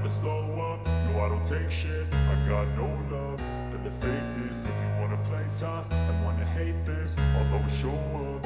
never slow up, no I don't take shit. I got no love for the fakeness. If you wanna play tough and wanna hate this, I'll always show up.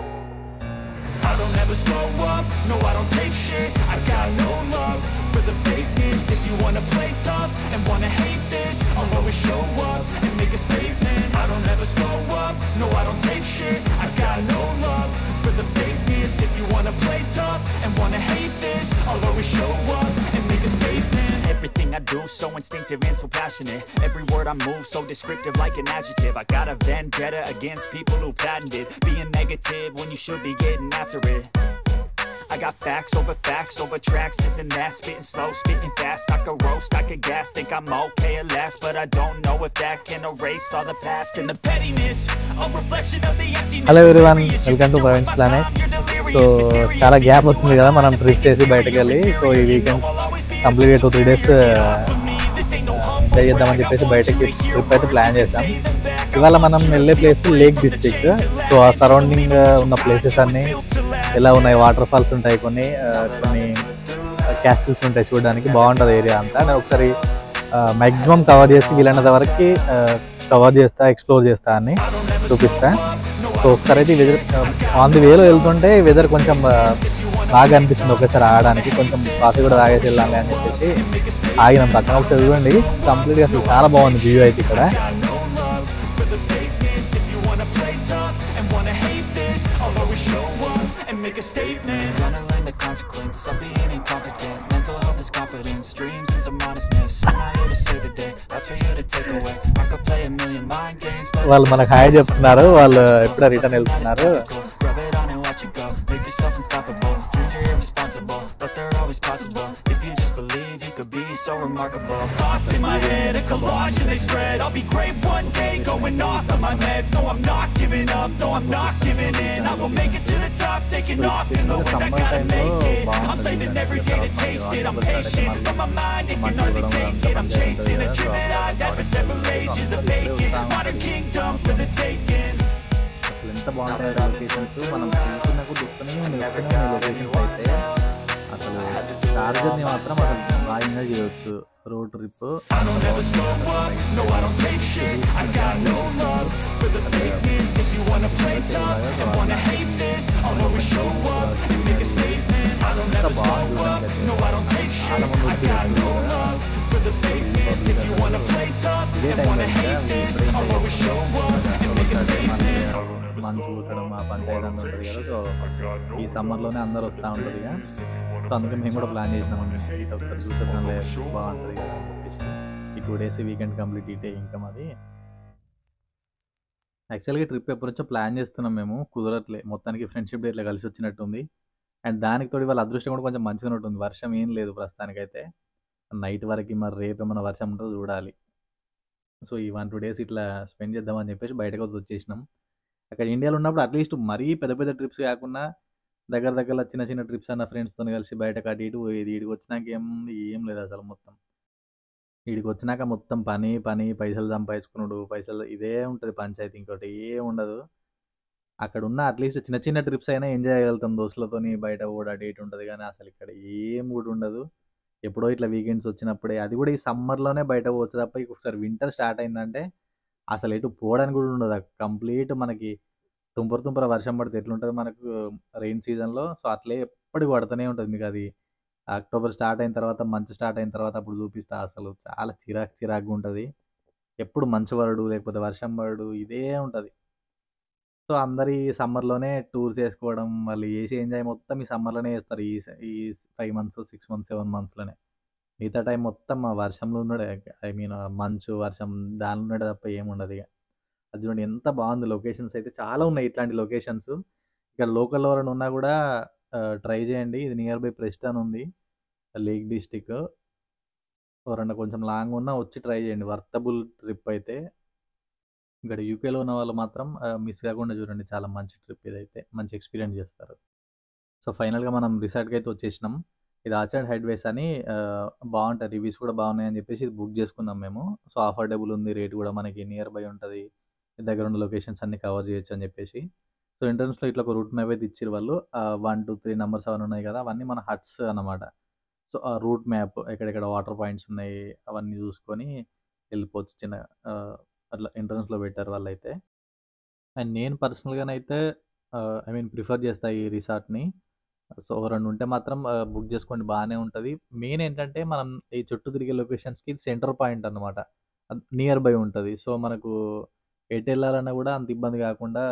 I don't ever slow up, no I don't take shit. I got no love for the fakeness. If you wanna play tough and wanna hate this, I'll always show up and make a statement. I don't ever slow up, no I don't take shit. I got no love for the fakeness. If you wanna play tough and wanna hate this, I'll always show up and make a statement. Everything I do so instinctive and so passionate. Every word I move so descriptive like an adjective. I got a vendetta against people who patented being negative when you should be getting after it. I got facts over tracks, this and that. Spitting slow, spitting fast. I could roast, I could gas. Think I'm okay at last, but I don't know if that can erase all the past and the pettiness. A reflection of the emptiness. Hello everyone, welcome to Praveen's Planet. So చాలా gap వస్తుంది కదా మనం trip చేసి బయటకు వెళ్ళి. So ఈ weekend కంప్లీట్గా 2-3 days enjoy చేద్దామని చెప్పేసి బయటకి ట్రిప్ అయితే ప్లాన్ చేద్దాం. ఇవాళ మనం వెళ్ళే ప్లేస్ లేక్ డిస్ట్రిక్ట్. సో ఆ సరౌండింగ్ ఉన్న ప్లేసెస్ అన్నీ ఎలా ఉన్నాయి, వాటర్ ఫాల్స్ ఉంటాయి, కొన్ని క్యాస్టిల్స్ ఉంటాయి, చూడడానికి బాగుంటుంది ఏరియా అంతా. నేను ఒకసారి మ్యాక్సిమం కవర్ చేసి వీలైనంత వరకు కవర్ చేస్తా, ఎక్స్ప్లోర్ చేస్తా అని చూపిస్తా. సో ఒకసారి అయితే వెదర్ ఆన్ ది వేలో వెళ్తుంటే వెదర్ కొంచెం బాగా అనిపిస్తుంది, ఒకసారి ఆగడానికి. కొంచెం కాఫీ కూడా తాగేసి వెళ్ళాలి అని చెప్పేసి ఆగినాం పక్కన. ఒకసారి చూడండి, కంప్లీట్గా అసలు చాలా బాగుంది వ్యూ అయితే ఇక్కడ. Make a statement. Gonna learn the consequence of being incompetent. Mental health is confidence, dreams and some honestness. I'm not here to save the day, that's for you to take away. I could play a million mind games, but వాళ్ళు మనకు hi చెప్తున్నారు, వాళ్ళు ఎప్పుడో return వెళ్తున్నారు. rub it on and watch it go. Make yourself unstoppable. Dreams are irresponsible, but they're always possible. If you just believe, you could be so remarkable. Thoughts in my head, a collage and they spread. I'll be great one day, going off of my meds. No, I'm not giving up, no, I'm not giving in. I will make it to the top, taking off in the wind, I gotta make it. I'm saving every day to taste it. I'm patient, but my mind, it can hardly take it. I'm chasing a dream that I've had for several ages of vacant. Modern kingdom for the taking. అసలు ఎంత బాగుంటాయి locations. మనం చూస్తున్నా కూడా locations అయితే అసలు చార్జర్ని మాత్రం అసలు బాగా ఎంజాయ్ చేయవచ్చు. రోడ్ ట్రిప్ ఇదే టైం మంచు కుట్టడం ఆ పంచాయతీ అంతా ఉంటుంది కదా. సో ఈ సమ్మర్లోనే అందరు వస్తూ ఉంటుంది ఇక. సో అందుకే మేము కూడా ప్లాన్ చేసినాం, ఒకసారి చూసేదానిలో బాగుంటుంది కదా అని చెప్పేసి. ఈ 2 days వీకెండ్ కంప్లీట్ ఇటే ఇంకా మాది. యాక్చువల్గా ట్రిప్ ఎప్పటి నుంచో ప్లాన్ చేస్తున్నాం మేము, కుదరట్లే. మొత్తానికి ఫ్రెండ్షిప్ డే ఇట్లా కలిసి వచ్చినట్టుంది. అండ్ దానికి తోడు వాళ్ళ అదృష్టం కూడా కొంచెం మంచిగా ఉంటుంది. వర్షం ఏం లేదు ప్రస్తుతానికైతే. నైట్ వరకు మరి రేపు ఏమైనా వర్షం ఉంటుందో చూడాలి. సో ఈ 1-2 days ఇట్లా స్పెండ్ చేద్దామని చెప్పేసి బయటకు వచ్చేసినాం. అక్కడ ఇండియాలో ఉన్నప్పుడు అట్లీస్ట్ మరీ పెద్ద పెద్ద ట్రిప్స్ కాకుండా దగ్గరలో చిన్న చిన్న ట్రిప్స్ అన్న ఫ్రెండ్స్తో కలిసి బయటకు అటు ఇటు పోయేది. ఈడికి వచ్చినాక ఏం లేదు అసలు. మొత్తం ఈడికి వచ్చినాక మొత్తం పని పైసలు సంపాదించుకున్నాడు, పైసలు ఇదే ఉంటుంది పంచాయతీ, ఇంకోటి ఏం ఉండదు. అక్కడ ఉన్న అట్లీస్ట్ చిన్న చిన్న ట్రిప్స్ అయినా ఎంజాయ్ చేయగలుగుతాం దోస్తులతోని, బయట కూడా అటు ఇటు ఉంటుంది. కానీ అసలు ఇక్కడ ఏం కూడా ఉండదు. ఎప్పుడో ఇట్లా వీకెండ్స్ వచ్చినప్పుడే, అది కూడా ఈ సమ్మర్లోనే బయట పోవచ్చు తప్ప ఒకసారి వింటర్ స్టార్ట్ అయిందంటే అసలు ఎటు పోవడానికి కూడా ఉండదు. కంప్లీట్ మనకి తుంపర వర్షం పడితే ఎట్లుంటుంది మనకు రెయిన్ సీజన్లో, సో అట్లే ఎప్పటికి పడుతూనే ఉంటుంది. మీకు అది అక్టోబర్ స్టార్ట్ అయిన తర్వాత, మంచు స్టార్ట్ అయిన తర్వాత అప్పుడు చూపిస్తా. అసలు చాలా చిరాకుగా ఉంటుంది. ఎప్పుడు మంచు పడడు లేకపోతే వర్షం పడడు, ఇదే ఉంటుంది. సో అందరు ఈ సమ్మర్లోనే టూర్స్ వేసుకోవడం, వాళ్ళు చేసి ఎంజాయ్ మొత్తం ఈ సమ్మర్లోనే చేస్తారు. ఈ 5 months, 6 months, 7 monthsలోనే. మిగతా టైం మొత్తం వర్షంలో ఉన్నాడు, ఐ మీన్ మంచు వర్షం దానిలో ఉన్నాడు తప్ప ఏముండదు ఇక. అది చూడండి ఎంత బాగుంది. లొకేషన్స్ అయితే చాలా ఉన్నాయి ఇట్లాంటి లొకేషన్స్. ఇక్కడ లోకల్ ఎవరైనా ఉన్నా కూడా ట్రై చేయండి. ఇది నియర్ బై ప్రెస్టన్ ఉంది, లేక్ డిస్టిక్. ఎవరన్నా కొంచెం లాంగ్ ఉన్నా వచ్చి ట్రై చేయండి. వర్తబుల్ ట్రిప్ అయితే. ఇక్కడ యూకేలో ఉన్న వాళ్ళు మాత్రం మిస్ కాకుండా చూడండి, చాలా మంచి ట్రిప్ ఇదైతే, మంచి ఎక్స్పీరియన్స్ చేస్తారు. సో ఫైనల్గా మనం రిసార్ట్కి అయితే వచ్చేసినాం. ఇది ఆర్చర్డ్ హైడ్వేస్ అని బాగుంటుంది, రివ్యూస్ కూడా బాగున్నాయని చెప్పేసి ఇది బుక్ చేసుకున్నాం మేము. సో అఫోర్డబుల్ ఉంది, రేట్ కూడా మనకి నియర్ బై ఉంటుంది, దగ్గర ఉన్న లొకేషన్స్ అన్ని కవర్ చేయొచ్చు అని చెప్పేసి. సో ఎంట్రన్స్లో ఇట్లా ఒక రూట్ మ్యాప్ అయితే ఇచ్చారు వాళ్ళు. 1, 2, 3 numbers అవన్నీ ఉన్నాయి కదా, అవన్నీ మన హట్స్ అన్నమాట. సో, ఆ రూట్ మ్యాప్ ఎక్కడెక్కడ వాటర్ పాయింట్స్ ఉన్నాయి అవన్నీ చూసుకొని వెళ్ళిపోవచ్చు. అట్లా ఎంట్రన్స్‌లో పెట్టారు వాళ్ళైతే. అండ్ నేను పర్సనల్‌గానైతే ఐ మీన్ ప్రిఫర్ చేస్తా ఈ రిసార్ట్‌ని. సో, 2 ఉంటే మాత్రం బుక్ చేసుకోండి బానే ఉంటది. మెయిన్ ఏంటంటే మనం ఈ చుట్టూ తిరిగే లొకేషన్స్‌కి సెంటర్ పాయింట్ అన్నమాట. నియర్ బై ఉంటది. సో, మనకు ఎటెళ్ళాలన్నా గూడా అంత ఇబ్బంది గాకుండా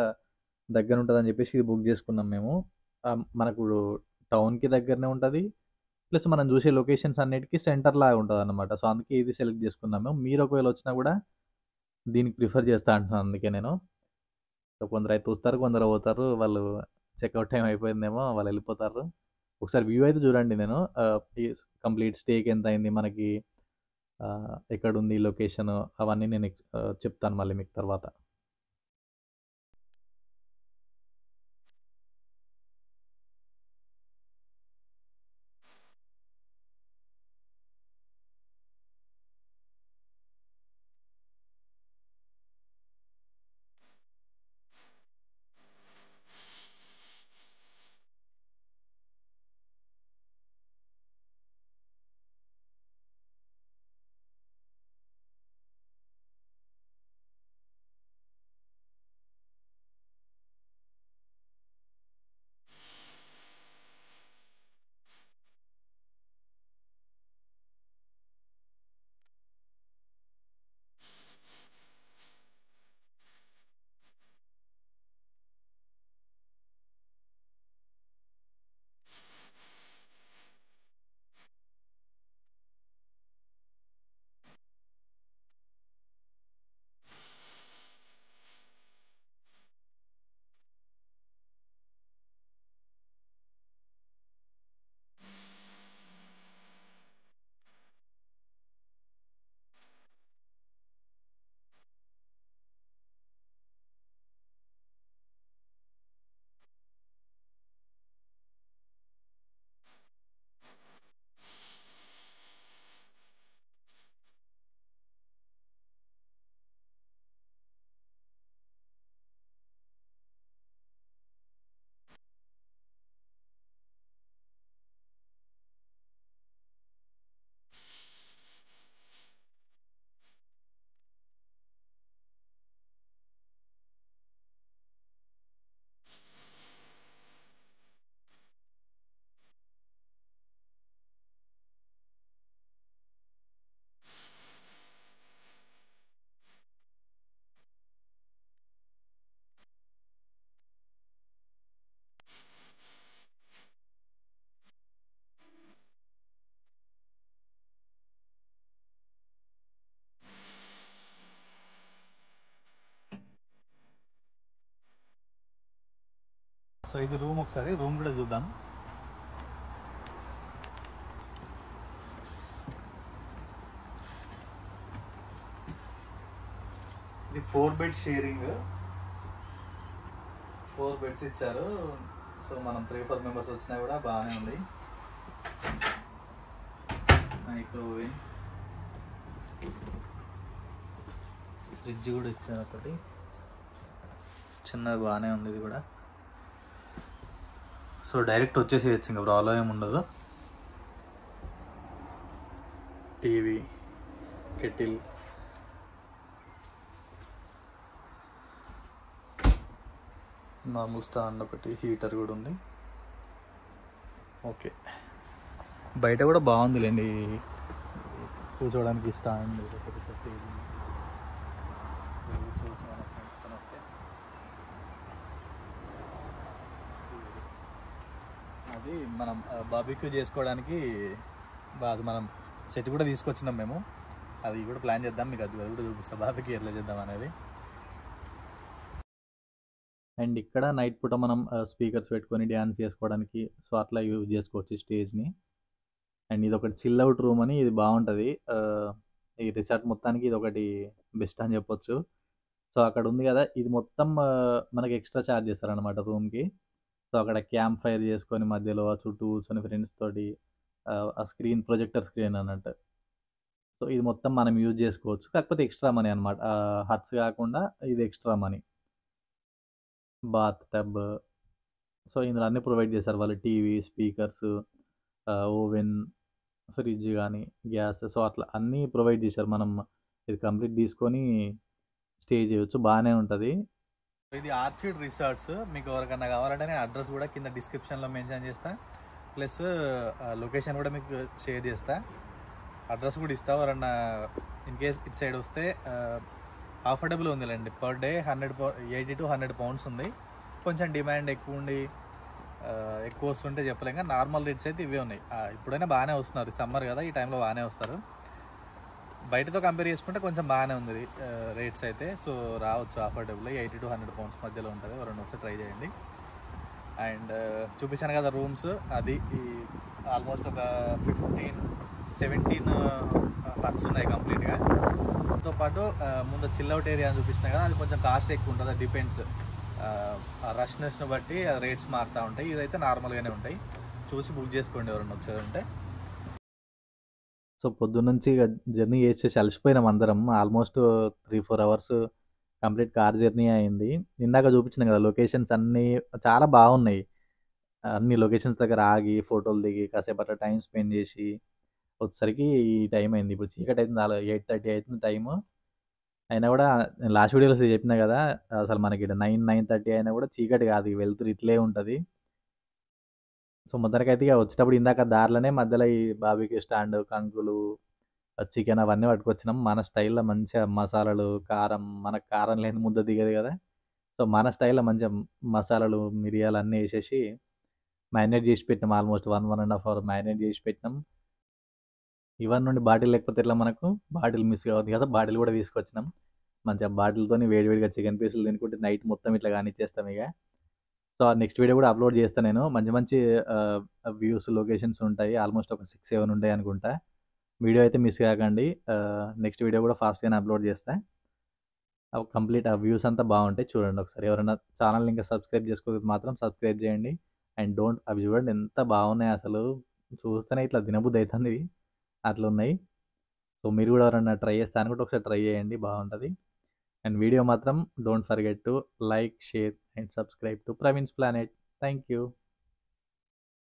దగ్గరుంటదని జెప్పేసి ఇది బుక్ జేసుకున్నాం మేము. మనకు టౌన్‌కి దగ్గరనే ఉంటది. ప్లస్ మనం జూసే లొకేషన్స్ అన్నిటికి సెంటర్ లాగా ఉంటదన్నమాట. సో, అందుకే ఇది సెలెక్ట్ జేసుకున్నాము. మీరు ఒకవేళ వచ్చినా గూడా దీనికి ప్రిఫర్ చేస్తా అంటున్నాను అందుకే నేను. సో, కొందరైతే వస్తారు, కొందరు పోతారు. వాళ్ళు చెకౌట్ టైమ్ అయిపోయిందేమో వాళ్ళెళ్ళిపోతారు. ఒకసారి వ్యూ అయితే చూడండి నేను ఈ కంప్లీట్ స్టేకి ఎంతయింది మనకి, ఎక్కడుంది లొకేషను అవన్నీ నేను చెప్తాను మళ్ళీ మీకు తర్వాత. సో, ఇది రూమ్ ఒకసారి రూమ్ గూడా చూద్దాం. ఇది 4 బెడ్ షేరింగ్. 4 బెడ్స్ ఇచ్చారు. సో, మనం 3-4 మెంబర్స్ వచ్చినా కూడా బాగానే ఉంది. మైక్రో ఓవెన్, ఫ్రిడ్జ్ కూడా ఇచ్చారు ఒకటి చిన్నది, బాగానే ఉంది ఇది కూడా. సో, డైరెక్ట్ వచ్చేసేయచ్చు, ఇంకా ప్రాబ్లం ఏమి ఉండదు. టీవీ, కెటిల్, నార్మల్ స్టాండ్ ఒకటి, హీటర్ కూడా ఉంది. ఓకే, బయట కూడా బాగుందిలేండి కూర్చోవడానికి స్టాండ్. అది మనం బార్బిక్యూ చేసుకోవడానికి బాగా మనం సెట్ కూడా తీసుకొచ్చినాం మేము. అది కూడా ప్లాన్ చేద్దాం, మీకు అది కూడా చూపిస్తాం బార్బిక్యూ ఎట్లా చేద్దాం అనేది. అండ్ ఇక్కడ నైట్ పూట మనం స్పీకర్స్ పెట్టుకొని డ్యాన్స్ చేసుకోవడానికి సో అట్లా యూజ్ చేసుకోవచ్చు స్టేజ్ని. అండ్ ఇది ఒకటి చిల్ అవుట్ రూమ్ అని, ఇది బాగుంటుంది. ఈ రిసార్ట్ మొత్తానికి ఇది ఒకటి బెస్ట్ అని చెప్పొచ్చు. సో అక్కడ ఉంది కదా, ఇది మొత్తం మనకి ఎక్స్ట్రా ఛార్జ్ చేస్తారనమాట రూమ్కి. సో అక్కడ క్యాంప్ ఫైర్ చేసుకొని మధ్యలో చుట్టూ కూర్చొని ఫ్రెండ్స్ తోటి ఆ స్క్రీన్, ప్రొజెక్టర్ స్క్రీన్ అన్నట్టు. సో ఇది మొత్తం మనం యూజ్ చేసుకోవచ్చు, కాకపోతే ఎక్స్ట్రా మనీ అనమాట. హట్స్ కాకుండా ఇది extra money. Bath tub, so ఇందులో అన్నీ ప్రొవైడ్ చేశారు వాళ్ళు. టీవీ, స్పీకర్స్, ఓవెన్, ఫ్రిడ్జ్ గానీ, గ్యాస్ సో, అట్లా అన్నీ ప్రొవైడ్ చేశారు. మనం ఇది కంప్లీట్ తీసుకొని స్టే చేయొచ్చు. బానే ఉంటది. ఇది ఆర్చిడ్ రిసార్ట్స్. మీకు ఎవరికన్నా కావాలంటే నేను అడ్రస్ కూడా కింద డిస్క్రిప్షన్‌లో మెన్షన్ చేస్తా. ప్లస్ లొకేషన్ కూడా మీకు షేర్ చేస్తా. అడ్రస్ కూడా ఇస్తా. ఎవరన్నా ఇన్ కేస్ ఇటు సైడ్ వస్తే అఫోర్డబుల్ ఉందిలేండి. పర్ డే 80 to 100 పౌండ్స్ ఉంది. కొంచెం డిమాండ్ ఎక్కువ ఉండి ఎక్కువ వస్తుంటే చెప్పలేం కానీ నార్మల్ రేట్స్ అయితే ఇవే ఉన్నాయి. ఇప్పుడైనా బాగానే వస్తున్నారు. సమ్మర్ కదా, ఈ టైంలో బాగానే వస్తారు. బయటతో కంపేర్ చేసుకుంటే కొంచెం బాగానే ఉంది రేట్స్ అయితే. సో రావచ్చు అఫోర్డబుల్. 80 to 100 పౌండ్స్ మధ్యలో ఉంటుంది. ఎవరైనా వస్తే ట్రై చేయండి. అండ్ చూపించాను కదా రూమ్స్, అది ఆల్మోస్ట్ ఒక 17 హట్స్ ఉన్నాయి కంప్లీట్గా. దాంతో పాటు ముందు చిల్అవుట్ ఏరియా అని చూపించినా కదా, అది కొంచెం కాస్ట్ ఎక్కువ ఉంటుంది. అది డిపెండ్స్ రష్నెస్ని బట్టి రేట్స్ మారుతూ ఉంటాయి. ఇదైతే నార్మల్గానే ఉంటాయి. చూసి బుక్ చేసుకోండి ఎవరైనా వచ్చేది ఉంటే. సో పొద్దున్నుంచి ఇక జర్నీ చేసేసి అలసిపోయినాం అందరం. Almost 3-4 hours complete car journey అయింది. ఇందాక చూపించిన కదా లొకేషన్స్ అన్నీ చాలా బాగున్నాయి. అన్ని లొకేషన్స్ దగ్గర ఆగి ఫోటోలు దిగి కాసేపు అట్లా టైం స్పెండ్ చేసి వచ్చేసరికి ఈ టైం అయింది. ఇప్పుడు చీకటి అవుతుంది. 8:30 అవుతుంది టైము. అయినా కూడా లాస్ట్ వీడియోలో చెప్పినా కదా, అసలు మనకి 9-9:30 అయినా కూడా చీకటి కాదు, వెలుతురు ఇట్లే ఉంటుంది. సో మొత్తానికైతే ఇక వచ్చేటప్పుడు ఇందాక దారిలోనే మధ్యలో ఈ బార్బిక్యూ స్టాండ్, కంకులు, చికెన్ అవన్నీ పట్టుకొచ్చినాం. మన స్టైల్‌లో మంచిగా మసాలాలు, కారం, మనకు కారం లేని ముద్ద దిగదు కదా! సో మన స్టైల్‌లో మంచిగా మసాలాలు, మిరియాలు అన్నీ ఏసేసి మ్యారినేట్ చేసి పెట్టినాం. ఆల్మోస్ట్ 1 ½ అవర్ మ్యారినేట్ చేసి పెట్టినాం. ఇవన్నీ నుండి బాటిల్ లేకపోతే ఎట్లా మనకు? బాటిల్ మిస్ కావద్దు కదా! బాటిల్ కూడా తీసుకొచ్చినాం. మంచిగా బాటిల్‌తోని వేడివేడిగా చికెన్ పీసులు తినుకుంటే నైట్ మొత్తం ఇట్లా కానిచ్చేస్తాం ఇగ. సో నెక్స్ట్ వీడియో కూడా అప్లోడ్ చేస్తా నేను. మంచి మంచి ఆహ్, వ్యూస్, లొకేషన్స్ ఉంటాయి. ఆల్మోస్ట్ ఒక 6, 7 ఉంటాయి అనుకుంటా. వీడియో అయితే మిస్ కాకండి. నెక్స్ట్ వీడియో కూడా ఫాస్ట్‌గానే అప్లోడ్ చేస్తా. కంప్లీట్ ఆ వ్యూస్ అంతా బాగుంటాయి. చూడండి ఒకసారి. ఎవరైనా ఛానల్‌ని ఇంకా సబ్స్క్రైబ్ చేసుకోకపోతే మాత్రం సబ్స్క్రైబ్ చేయండి. అండ్ అవి చూడండి ఎంత బాగున్నాయి అసలు. చూస్తేనే ఇట్లా తినబుద్ధి అయితుంది. అట్లున్నాయి. సో మీరు కూడా ఎవరైనా ట్రై చేస్తే అనుకుంటే ఒకసారి ట్రై చేయండి, బాగుంటది. అండ్ వీడియో మాత్రం don't forget to like, share and subscribe to Praveen's planet. Thank you.